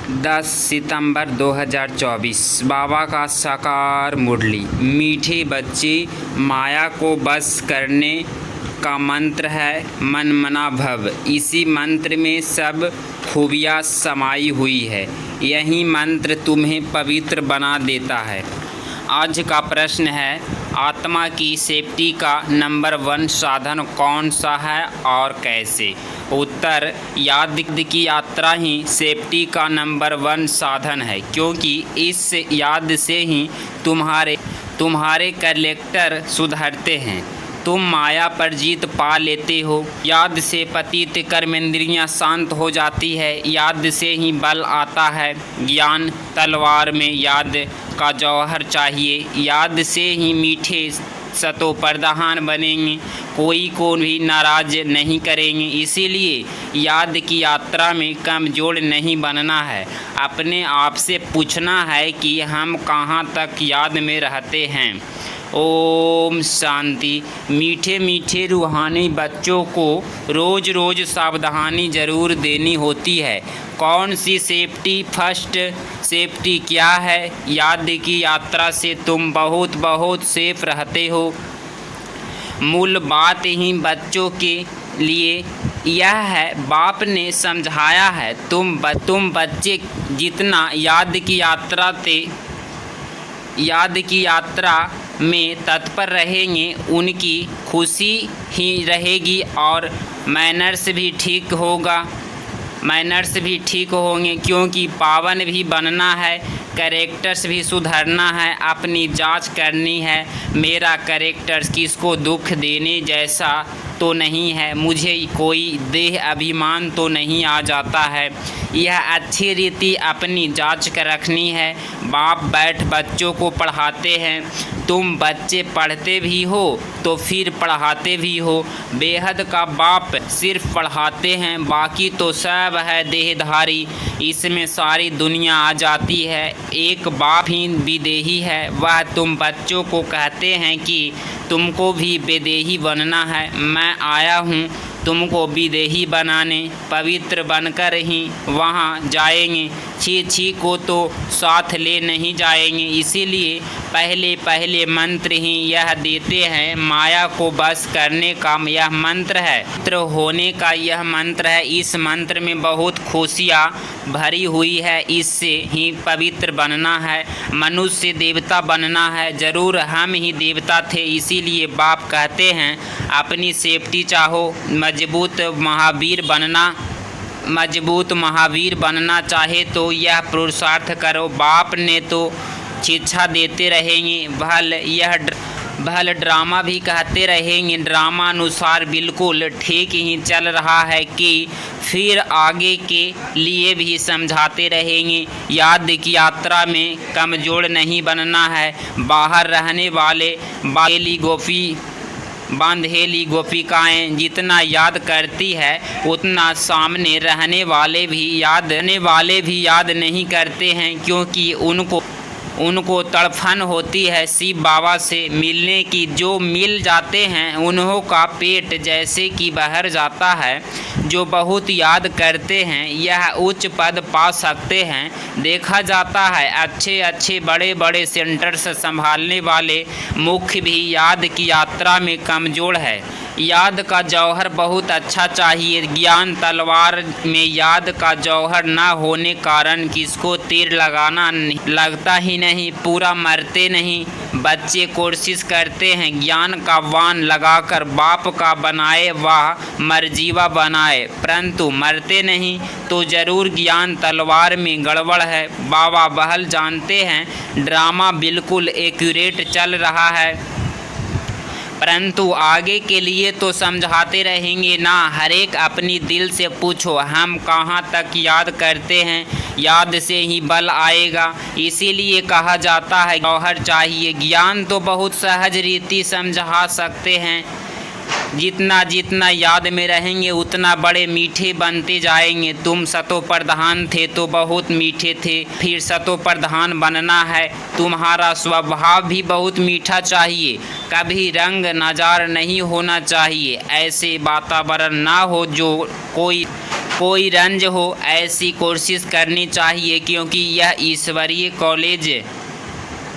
10 सितंबर 2024। बाबा का साकार मुरली। मीठे बच्चे माया को बस करने का मंत्र है मनमना भव। इसी मंत्र में सब खूबियाँ समाई हुई है। यही मंत्र तुम्हें पवित्र बना देता है। आज का प्रश्न है, आत्मा की सेफ्टी का नंबर 1 साधन कौन सा है और कैसे? उत्तर, याद की यात्रा ही सेफ्टी का नंबर 1 साधन है, क्योंकि इस याद से ही तुम्हारे कैरेक्टर सुधरते हैं। तुम माया पर जीत पा लेते हो। याद से पतित कर्मेंद्रियां शांत हो जाती है। याद से ही बल आता है। ज्ञान तलवार में याद का जौहर चाहिए। याद से ही मीठे सतो प्रधान बनेंगे, कोई को भी नाराज नहीं करेंगे। इसीलिए याद की यात्रा में कमजोर नहीं बनना है। अपने आप से पूछना है कि हम कहाँ तक याद में रहते हैं। ओम शांति। मीठे मीठे रूहानी बच्चों को रोज़ रोज़ सावधानी ज़रूर देनी होती है। कौन सी सेफ्टी? फर्स्ट सेफ्टी क्या है? याद की यात्रा से तुम बहुत सेफ रहते हो। मूल बात ही बच्चों के लिए यह है, बाप ने समझाया है, तुम बच्चे जितना याद की यात्रा में तत्पर रहेंगे, उनकी खुशी ही रहेगी और मैनर्स भी ठीक होंगे, क्योंकि पावन भी बनना है, कैरेक्टर्स भी सुधरना है, अपनी जांच करनी है। मेरा कैरेक्टर किसको दुख देने जैसा तो नहीं है, मुझे कोई देह अभिमान तो नहीं आ जाता है। यह अच्छी रीति अपनी जांच कर रखनी है। बाप बैठ बच्चों को पढ़ाते हैं। तुम बच्चे पढ़ते भी हो तो फिर पढ़ाते भी हो। बेहद का बाप सिर्फ पढ़ाते हैं, बाकी तो सब है देहधारी। इसमें सारी दुनिया आ जाती है। एक बाप ही विदेही है। वह तुम बच्चों को कहते हैं कि तुमको भी विदेही बनना है। मैं आया हूँ तुमको विदेही बनाने। पवित्र बनकर ही वहाँ जाएंगे। छी को तो साथ ले नहीं जाएंगे। इसीलिए पहले मंत्र ही यह देते हैं, माया को बस करने का यह मंत्र है, पवित्र होने का यह मंत्र है। इस मंत्र में बहुत खुशियाँ भरी हुई है। इससे ही पवित्र बनना है, मनुष्य देवता बनना है। ज़रूर हम ही देवता थे, इसीलिए बाप कहते हैं अपनी सेफ्टी चाहो। मजबूत महावीर बनना चाहे तो यह पुरुषार्थ करो। बाप ने तो शिक्षा देते रहेंगे, भल ड्रामा भी कहते रहेंगे। ड्रामा अनुसार बिल्कुल ठीक ही चल रहा है कि फिर आगे के लिए भी समझाते रहेंगे। याद की यात्रा में कमजोर नहीं बनना है। बाहर रहने वाले बांधेली गोपिकाएं जितना याद करती है, उतना सामने रहने वाले भी याद नहीं करते हैं, क्योंकि उनको तड़फन होती है शिव बाबा से मिलने की। जो मिल जाते हैं उन्हों का पेट जैसे कि बहर जाता है। जो बहुत याद करते हैं यह उच्च पद पा सकते हैं। देखा जाता है अच्छे बड़े सेंटर्स संभालने वाले मुख्य भी याद की यात्रा में कमजोर है। याद का जौहर बहुत अच्छा चाहिए। ज्ञान तलवार में याद का जौहर न होने कारण किसको तीर लगाना लगता ही नहीं, पूरा मरते नहीं। बच्चे कोशिश करते हैं ज्ञान का वान लगाकर बाप का बनाए व मरजीवा बनाए, परंतु मरते नहीं। तो जरूर ज्ञान तलवार में गड़बड़ है। बाबा बहल जानते हैं ड्रामा बिल्कुल एक्यूरेट चल रहा है, परंतु आगे के लिए तो समझाते रहेंगे ना। हरेक अपनी दिल से पूछो, हम कहाँ तक याद करते हैं? याद से ही बल आएगा। इसीलिए कहा जाता है जौहर चाहिए। ज्ञान तो बहुत सहज रीति समझा सकते हैं। जितना याद में रहेंगे उतना बड़े मीठे बनते जाएंगे। तुम सतो प्रधान थे तो बहुत मीठे थे, फिर सतो प्रधान बनना है। तुम्हारा स्वभाव भी बहुत मीठा चाहिए, कभी रंग नजार नहीं होना चाहिए। ऐसे वातावरण ना हो जो कोई कोई रंज हो ऐसी कोशिश करनी चाहिए, क्योंकि यह ईश्वरीय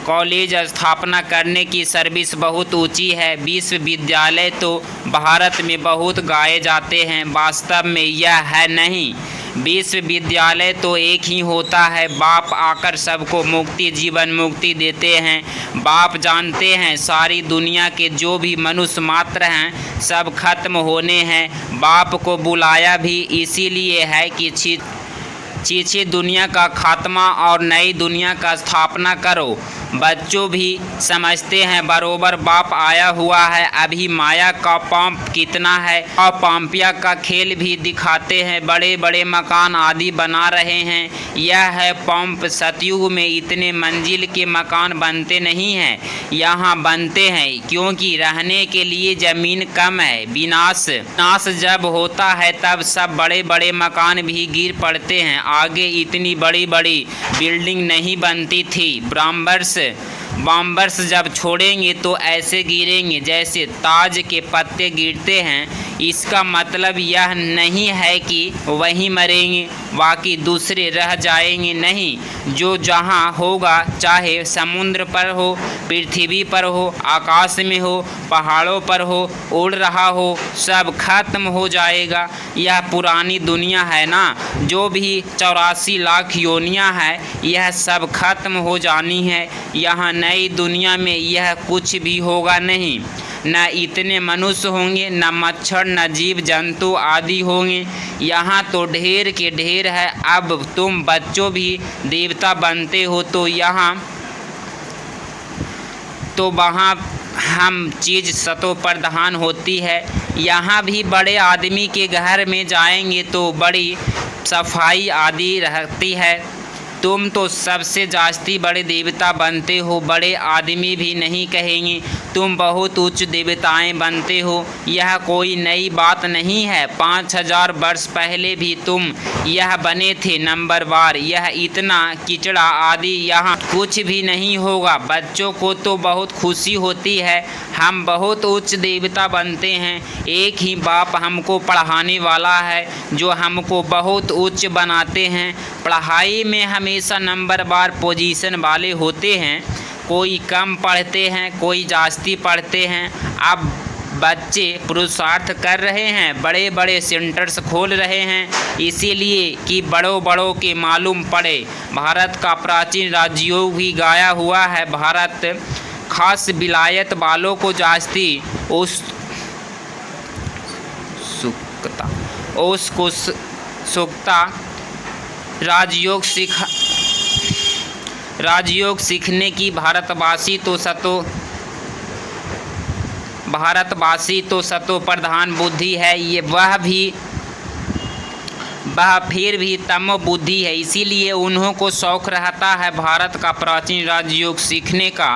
कॉलेज स्थापना करने की सर्विस बहुत ऊंची है। विश्वविद्यालय तो भारत में बहुत गाए जाते हैं, वास्तव में यह है नहीं। विश्वविद्यालय तो एक ही होता है। बाप आकर सबको मुक्ति, जीवन मुक्ति देते हैं। बाप जानते हैं सारी दुनिया के जो भी मनुष्य मात्र हैं सब खत्म होने हैं। बाप को बुलाया भी इसीलिए है कि छीछे दुनिया का खात्मा और नई दुनिया का स्थापना करो। बच्चों भी समझते हैं बरोबर बाप आया हुआ है। अभी माया का पंप कितना है और पंपिया का खेल भी दिखाते हैं। बड़े बड़े मकान आदि बना रहे हैं। यह है पंप। सतयुग में इतने मंजिल के मकान बनते नहीं हैं, यहाँ बनते हैं क्योंकि रहने के लिए ज़मीन कम है। विनाश जब होता है तब सब बड़े बड़े मकान भी गिर पड़ते हैं। आगे इतनी बड़ी बड़ी बिल्डिंग नहीं बनती थी। बॉम्बर्स जब छोड़ेंगे तो ऐसे गिरेंगे जैसे ताज के पत्ते गिरते हैं। इसका मतलब यह नहीं है कि वहीं मरेंगे बाकी दूसरे रह जाएंगे, नहीं। जो जहाँ होगा, चाहे समुद्र पर हो, पृथ्वी पर हो, आकाश में हो, पहाड़ों पर हो, उड़ रहा हो, सब खत्म हो जाएगा। यह पुरानी दुनिया है ना, जो भी 84 लाख योनियाँ है, यह सब खत्म हो जानी है। यहाँ नई दुनिया में यह कुछ भी होगा नहीं। न इतने मनुष्य होंगे, न मच्छर, न जीव जंतु आदि होंगे। यहाँ तो ढेर के ढेर है। अब तुम बच्चों भी देवता बनते हो तो यहाँ तो वहाँ हम चीज़ सतो प्रधान होती है। यहाँ भी बड़े आदमी के घर में जाएंगे तो बड़ी सफाई आदि रहती है। तुम तो सबसे जास्ती बड़े देवता बनते हो। बड़े आदमी भी नहीं कहेंगे, तुम बहुत उच्च देवताएं बनते हो। यह कोई नई बात नहीं है। 5000 वर्ष पहले भी तुम यह बने थे नंबरवार। यह इतना किचड़ा आदि यहाँ कुछ भी नहीं होगा। बच्चों को तो बहुत खुशी होती है, हम बहुत उच्च देवता बनते हैं। एक ही बाप हमको पढ़ाने वाला है जो हमको बहुत उच्च बनाते हैं। पढ़ाई में हमेशा नंबरवार पोजीशन वाले होते हैं। कोई कम पढ़ते हैं, कोई जास्ती पढ़ते हैं। अब बच्चे पुरुषार्थ कर रहे हैं, बड़े बड़े सेंटर्स खोल रहे हैं, इसीलिए कि बड़ों के मालूम पड़े। भारत का प्राचीन राजयोग भी गाया हुआ है। भारत खास विलायत वालों को जास्ती उत्सुकता राजयोग सीखने की। भारतवासी तो सतो प्रधान बुद्धि है। ये वह फिर भी तमो बुद्धि है, इसीलिए उन्हों को शौक रहता है भारत का प्राचीन राजयोग सीखने का।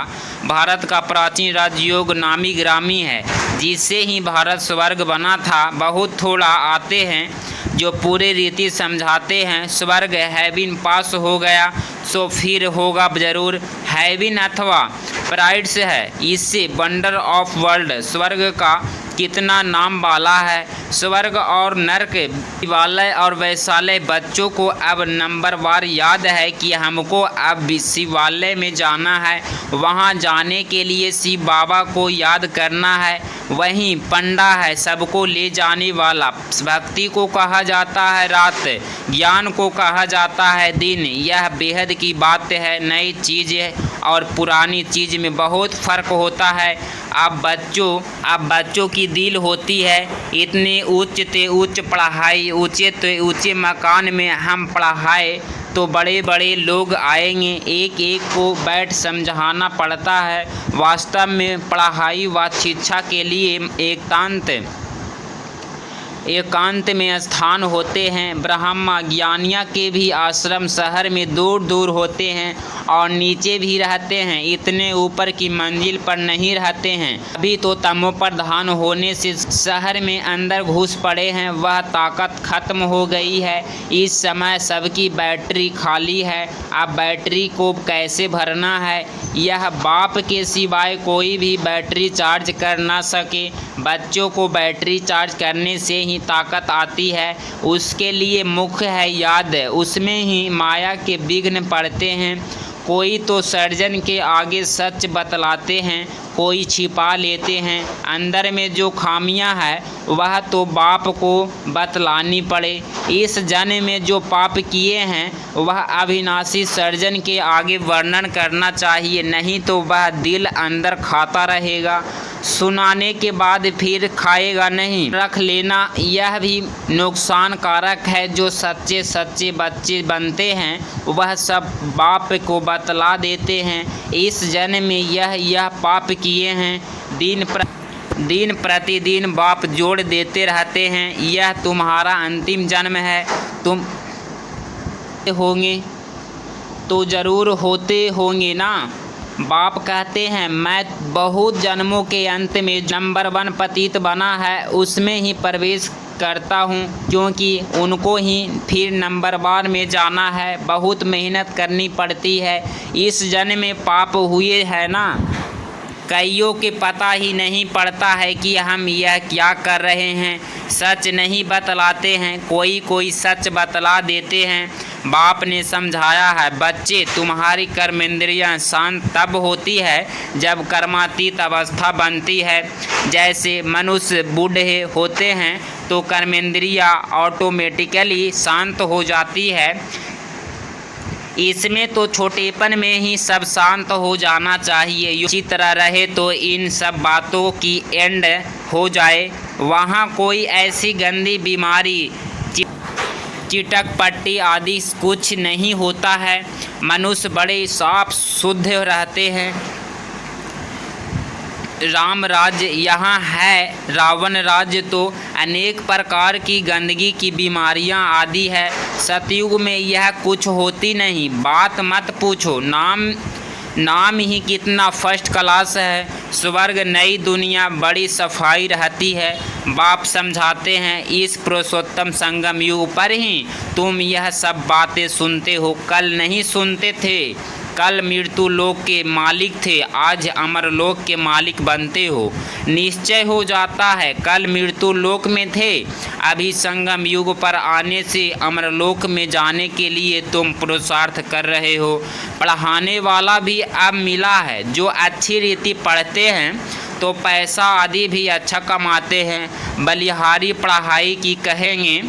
भारत का प्राचीन राजयोग नामी ग्रामी है, जिससे ही भारत स्वर्ग बना था। बहुत थोड़ा आते हैं जो पूरे रीति समझाते हैं। स्वर्ग हेविन पास हो गया सो फिर होगा जरूर। हेविन अथवा प्राइड्स है, इससे वंडर ऑफ वर्ल्ड। स्वर्ग का कितना नाम वाला है। स्वर्ग और नरक, शिवालय और वैशालय। बच्चों को अब नंबरवार याद है कि हमको अब शिवालय में जाना है। वहाँ जाने के लिए शिव बाबा को याद करना है। वहीं पंडा है सबको ले जाने वाला। भक्ति को कहा जाता है रात, ज्ञान को कहा जाता है दिन। यह बेहद की बात है। नई चीज़ और पुरानी चीज़ में बहुत फ़र्क होता है। अब बच्चों की दिल होती है इतने उच्च ते उच्च पढ़ाई, ऊँचे ते ऊँचे मकान में हम पढ़ाए तो बड़े बड़े लोग आएंगे। एक एक को बैठ समझाना पड़ता है। वास्तव में पढ़ाई व शिक्षा के लिए एकांत में स्थान होते हैं। ब्रह्मा ज्ञानिया के भी आश्रम शहर में दूर दूर होते हैं और नीचे भी रहते हैं, इतने ऊपर की मंजिल पर नहीं रहते हैं। अभी तो तमो प्रधान होने से शहर में अंदर घुस पड़े हैं। वह ताकत खत्म हो गई है। इस समय सबकी बैटरी खाली है। अब बैटरी को कैसे भरना है, यह बाप के सिवाय कोई भी बैटरी चार्ज कर ना सके। बच्चों को बैटरी चार्ज करने से ही ताकत आती है। उसके लिए मुख्य है याद, उसमें ही माया के विघ्न पड़ते हैं। कोई तो सर्जन के आगे सच बतलाते हैं, कोई छिपा लेते हैं। अंदर में जो खामियां है वह तो बाप को बतलानी पड़े। इस जन्म में जो पाप किए हैं वह अविनाशी सर्जन के आगे वर्णन करना चाहिए, नहीं तो वह दिल अंदर खाता रहेगा, सुनाने के बाद फिर खाएगा नहीं। रख लेना यह भी नुकसान कारक है। जो सच्चे सच्चे बच्चे बनते हैं वह सब बाप को बतला देते हैं, इस जन्म में यह पाप किए हैं। दिन प्रतिदिन बाप जोड़ देते रहते हैं, यह तुम्हारा अंतिम जन्म है। तुम होंगे तो ज़रूर होते होंगे ना। बाप कहते हैं मैं बहुत जन्मों के अंत में नंबर 1 पतित बना है, उसमें ही प्रवेश करता हूँ, क्योंकि उनको ही फिर नंबर 1 में जाना है। बहुत मेहनत करनी पड़ती है। इस जन्म में पाप हुए है ना, कईयों के पता ही नहीं पड़ता है कि हम यह क्या कर रहे हैं। सच नहीं बतलाते हैं, कोई सच बतला देते हैं। बाप ने समझाया है, बच्चे तुम्हारी कर्मेंद्रियां शांत तब होती है जब कर्मातीत अवस्था बनती है। जैसे मनुष्य बूढ़े होते हैं तो कर्मेंद्रियां ऑटोमेटिकली शांत हो जाती है। इसमें तो छोटेपन में ही सब शांत हो जाना चाहिए। इसी तरह रहे तो इन सब बातों की एंड हो जाए। वहाँ कोई ऐसी गंदी बीमारी, चिटक पट्टी आदि कुछ नहीं होता है। मनुष्य बड़े साफ शुद्ध रहते हैं। राम राज्य यहाँ है, रावण राज्य तो अनेक प्रकार की गंदगी की बीमारियाँ आदि है। सतयुग में यह कुछ होती नहीं, बात मत पूछो। नाम ही कितना फर्स्ट क्लास है। स्वर्ग नई दुनिया बड़ी सफाई रहती है। बाप समझाते हैं, इस पुरुषोत्तम संगम युग पर ही तुम यह सब बातें सुनते हो। कल नहीं सुनते थे, कल मृत्यु लोक के मालिक थे, आज अमर लोक के मालिक बनते हो। निश्चय हो जाता है कल मृत्यु लोक में थे, अभी संगम युग पर आने से अमरलोक में जाने के लिए तुम पुरुषार्थ कर रहे हो। पढ़ाने वाला भी अब मिला है, जो अच्छी रीति पढ़ते हैं तो पैसा आदि भी अच्छा कमाते हैं। बलिहारी पढ़ाई की कहेंगे,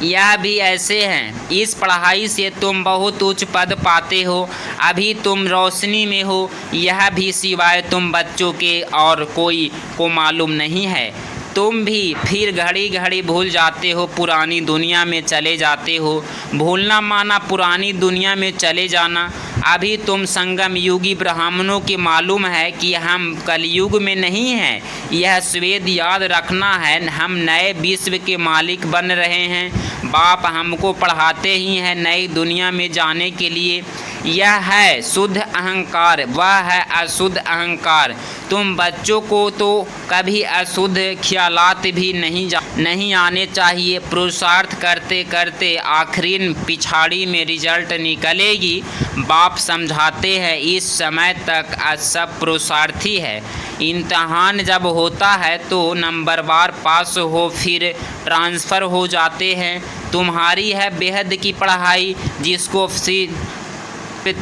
यह भी ऐसे हैं। इस पढ़ाई से तुम बहुत उच्च पद पाते हो। अभी तुम रोशनी में हो, यह भी सिवाय तुम बच्चों के और कोई को मालूम नहीं है। तुम भी फिर घड़ी घड़ी भूल जाते हो, पुरानी दुनिया में चले जाते हो। भूलना माना पुरानी दुनिया में चले जाना। अभी तुम संगम युगी ब्राह्मणों के मालूम है कि हम कलयुग में नहीं हैं। यह स्वेद याद रखना है, हम नए विश्व के मालिक बन रहे हैं। बाप हमको पढ़ाते ही हैं नई दुनिया में जाने के लिए। यह है शुद्ध अहंकार, वह है अशुद्ध अहंकार। तुम बच्चों को तो कभी अशुद्ध ख्यालात भी नहीं आने चाहिए। पुरुषार्थ करते करते आखिरी पिछाड़ी में रिजल्ट निकलेगी। बाप समझाते हैं, इस समय तक सब पुरुषार्थी है। इम्तहान जब होता है तो नंबरवार पास हो, फिर ट्रांसफ़र हो जाते हैं। तुम्हारी है बेहद की पढ़ाई, जिसको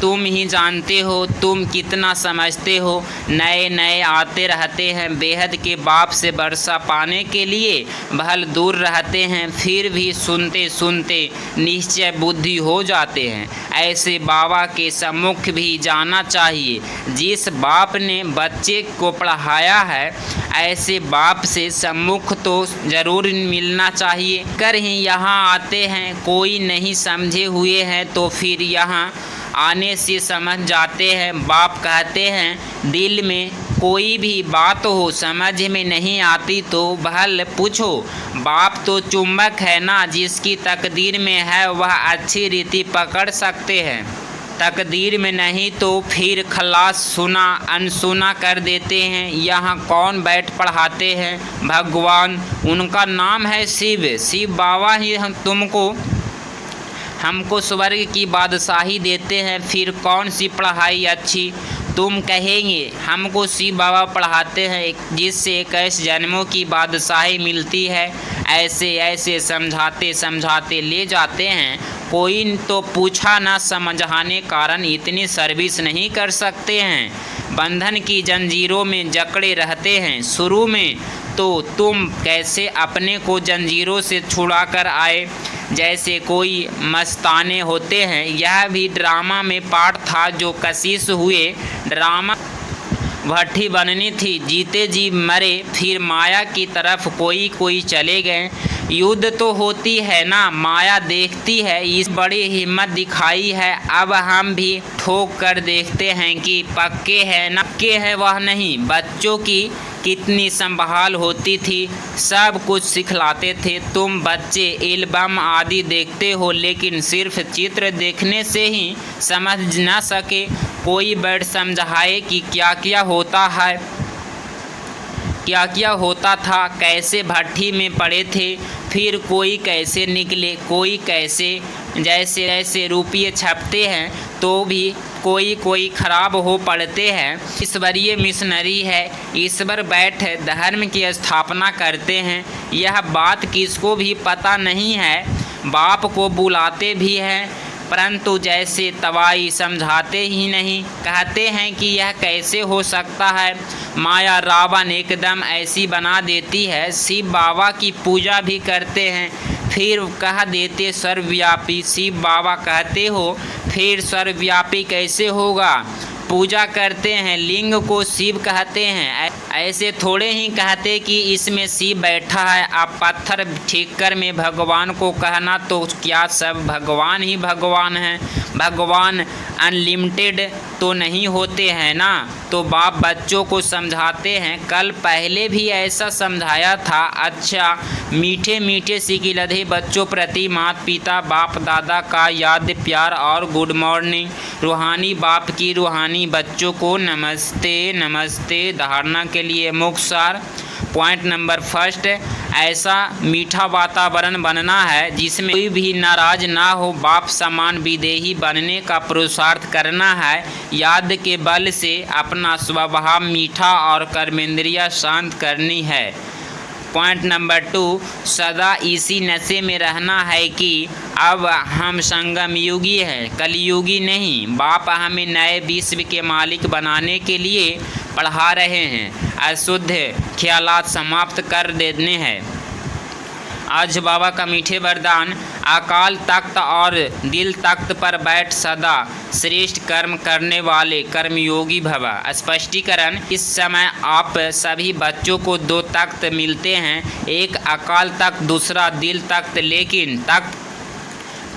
तुम ही जानते हो तुम कितना समझते हो। नए नए आते रहते हैं, बेहद के बाप से वर्षा पाने के लिए भल दूर रहते हैं, फिर भी सुनते सुनते निश्चय बुद्धि हो जाते हैं। ऐसे बाबा के सम्मुख भी जाना चाहिए। जिस बाप ने बच्चे को पढ़ाया है, ऐसे बाप से सम्मुख तो ज़रूर मिलना चाहिए। कर ही यहाँ आते हैं, कोई नहीं समझे हुए हैं तो फिर यहाँ आने से समझ जाते हैं। बाप कहते हैं, दिल में कोई भी बात हो समझ में नहीं आती तो भल पूछो। बाप तो चुंबक है ना, जिसकी तकदीर में है वह अच्छी रीति पकड़ सकते हैं। तकदीर में नहीं तो फिर खलास सुना अनसुना कर देते हैं। यहाँ कौन बैठ पढ़ाते हैं? भगवान, उनका नाम है शिव। शिव बाबा ही हमको स्वर्ग की बादशाही देते हैं। फिर कौन सी पढ़ाई अच्छी? तुम कहेंगे हमको शिव बाबा पढ़ाते हैं, जिससे 21 जन्मों की बादशाही मिलती है। ऐसे ऐसे समझाते समझाते ले जाते हैं, कोई तो पूछा ना समझाने कारण इतनी सर्विस नहीं कर सकते हैं। बंधन की जंजीरों में जकड़े रहते हैं। शुरू में तो तुम कैसे अपने को जंजीरों से छुड़ा कर आए, जैसे कोई मस्ताने होते हैं। यह भी ड्रामा में पार्ट था जो कशिश हुए। ड्रामा भट्टी बननी थी, जीते जी मरे, फिर माया की तरफ कोई कोई चले गए। युद्ध तो होती है ना, माया देखती है, इस बड़ी हिम्मत दिखाई है। अब हम भी ठोक कर देखते हैं कि पक्के है ना पक्के है वह नहीं। बच्चों की कितनी संभाल होती थी, सब कुछ सिखलाते थे। तुम बच्चे एल्बम आदि देखते हो, लेकिन सिर्फ चित्र देखने से ही समझ न सके। कोई बैठ समझाए कि क्या क्या होता है, क्या क्या होता था, कैसे भट्टी में पड़े थे, फिर कोई कैसे निकले, कोई कैसे। जैसे ऐसे रुपये छपते हैं तो भी कोई कोई खराब हो पड़ते हैं। ईश्वरीय मिशनरी है, ईश्वर बैठ धर्म की स्थापना करते हैं। यह बात किसको भी पता नहीं है। बाप को बुलाते भी हैं, परंतु जैसे तवाई समझाते ही नहीं। कहते हैं कि यह कैसे हो सकता है, माया रावण एकदम ऐसी बना देती है। शिव बाबा की पूजा भी करते हैं, फिर कह देते सर्वव्यापी। शिव बाबा कहते हो, फिर सर्वव्यापी कैसे होगा। पूजा करते हैं, लिंग को शिव कहते हैं। ऐसे थोड़े ही कहते कि इसमें शिव बैठा है। आप पत्थर ठीकर में भगवान को कहना, तो क्या सब भगवान ही भगवान हैं। भगवान अनलिमिटेड तो नहीं होते हैं ना। तो बाप बच्चों को समझाते हैं, कल पहले भी ऐसा समझाया था। अच्छा, मीठे मीठे सिकिलधे बच्चों प्रति माता पिता बाप दादा का याद प्यार और गुड मॉर्निंग। रूहानी बाप की रूहानी बच्चों को नमस्ते नमस्ते। धारणा के लिए मुख्य सार। पॉइंट नंबर फर्स्ट, ऐसा मीठा वातावरण बनना है जिसमें कोई भी नाराज ना हो। बाप समान विदेही बनने का पुरुषार्थ करना है। याद के बल से अपना स्वभाव मीठा और कर्मेंद्रिया शांत करनी है। पॉइंट नंबर 2, सदा इसी नशे में रहना है कि अब हम संगम युगी हैं, कलयुगी नहीं। बाप हमें नए विश्व के मालिक बनाने के लिए पढ़ा रहे हैं। अशुद्ध ख्यालात समाप्त कर देने हैं। आज बाबा का मीठे वरदान, अकाल तख्त और दिल तख्त पर बैठ सदा श्रेष्ठ कर्म करने वाले कर्मयोगी भव। स्पष्टीकरण, इस समय आप सभी बच्चों को 2 तख्त मिलते हैं, एक अकाल तख्त, दूसरा दिल तख्त। लेकिन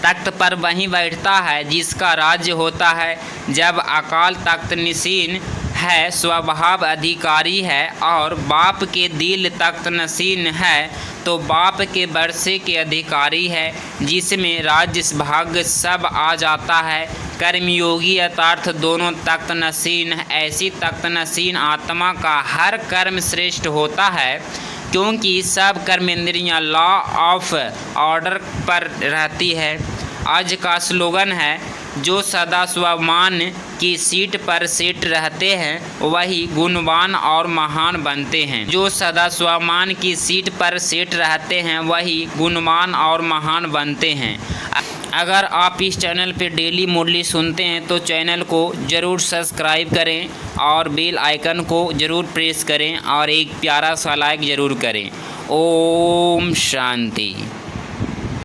तख्त पर वही बैठता है जिसका राज्य होता है। जब अकाल तख्त नशीन है, स्वभाव अधिकारी है, और बाप के दिल तख्त नशीन है, तो बाप के वर्षे के अधिकारी है, जिसमें राज्य भाग सब आ जाता है। कर्मयोगी अर्थात दोनों तख्त नशीन। ऐसी तख्त नशीन आत्मा का हर कर्म श्रेष्ठ होता है, क्योंकि सब कर्मेंद्रियां लॉ ऑफ ऑर्डर पर रहती है। आज का स्लोगन है, जो सदा स्वाभिमान की सीट पर सेट रहते हैं वही गुणवान और महान बनते हैं। जो सदा स्वाभिमान की सीट पर सेट रहते हैं वही गुणवान और महान बनते हैं। अगर आप इस चैनल पे डेली मुरली सुनते हैं तो चैनल को ज़रूर सब्सक्राइब करें और बेल आइकन को ज़रूर प्रेस करें और एक प्यारा सा लाइक ज़रूर करें। ओम शांति।